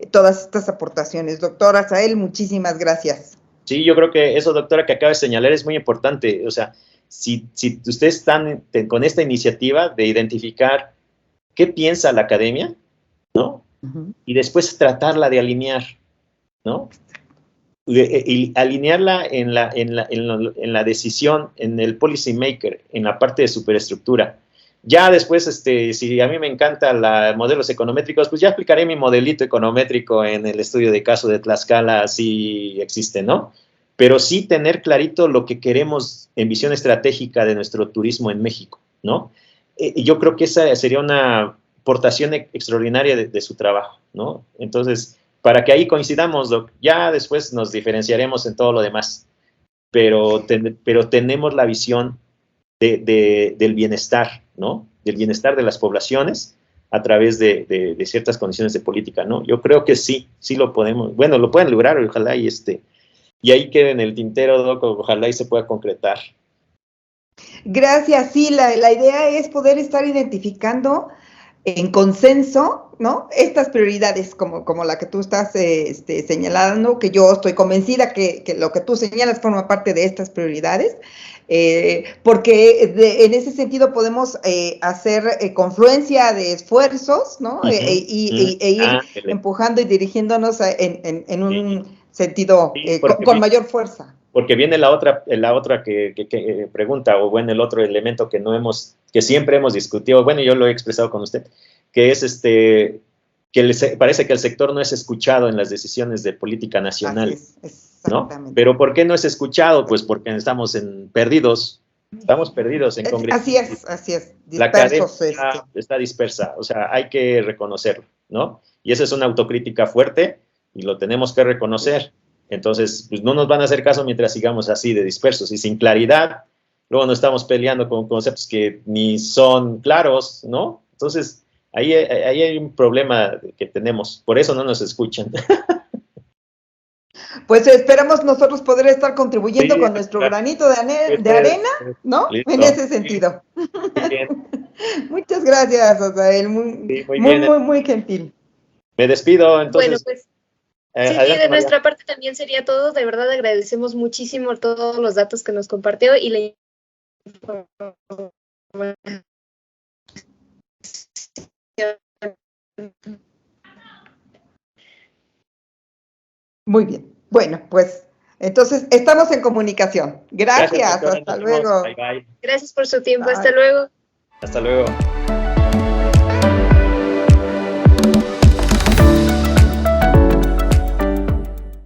todas estas aportaciones. Doctora Asael, muchísimas gracias. Sí, yo creo que eso, doctora, que acaba de señalar es muy importante. O sea, si ustedes están con esta iniciativa de identificar qué piensa la academia, ¿no? Uh-huh. Y después tratarla de alinear, ¿no? Y alinearla en la decisión, en el policy maker, en la parte de superestructura. Ya después, si a mí me encantan los modelos econométricos, pues ya aplicaré mi modelito econométrico en el estudio de caso de Tlaxcala, si existe, ¿no? Pero sí tener clarito lo que queremos en visión estratégica de nuestro turismo en México, ¿no? Y yo creo que esa sería una aportación extraordinaria de su trabajo, ¿no? Entonces, para que ahí coincidamos, Doc, ya después nos diferenciaremos en todo lo demás, pero tenemos la visión del bienestar, ¿no? Del bienestar de las poblaciones a través de ciertas condiciones de política, ¿no? Yo creo que sí lo podemos, bueno, lo pueden lograr, ojalá y ahí quede en el tintero, Doc, ojalá y se pueda concretar. Gracias, sí, la idea es poder estar identificando en consenso, ¿no? Estas prioridades, como la que tú estás señalando, que yo estoy convencida que lo que tú señalas forma parte de estas prioridades, porque en ese sentido podemos hacer confluencia de esfuerzos, ¿no? Uh-huh, e ir empujando y dirigiéndonos en un sentido con mayor fuerza. Porque viene la otra que pregunta, o bueno, el otro elemento que siempre hemos discutido, bueno, yo lo he expresado con usted, que es que parece que el sector no es escuchado en las decisiones de política nacional, ¿no? Pero ¿por qué no es escuchado? Pues porque estamos perdidos en congresos. Así es, dispersos. La academia está dispersa, o sea, hay que reconocerlo, ¿no? Y esa es una autocrítica fuerte y lo tenemos que reconocer. Entonces, pues no nos van a hacer caso mientras sigamos así de dispersos y sin claridad. Luego nos estamos peleando con conceptos que ni son claros, ¿no? Entonces, ahí hay un problema que tenemos. Por eso no nos escuchan. Pues esperamos nosotros poder estar contribuyendo con nuestro granito de arena, ¿no? Listo. En ese sentido. Muy bien. Muchas gracias, Asael. Muy gentil. Me despido, entonces. Bueno, pues. Sí, de nuestra parte también sería todo. De verdad agradecemos muchísimo todos los datos que nos compartió y la información Muy bien. Bueno, pues entonces estamos en comunicación. Gracias, Gracias, doctora. hasta luego. Bye, bye. Gracias por su tiempo, Bye. hasta luego. Hasta luego.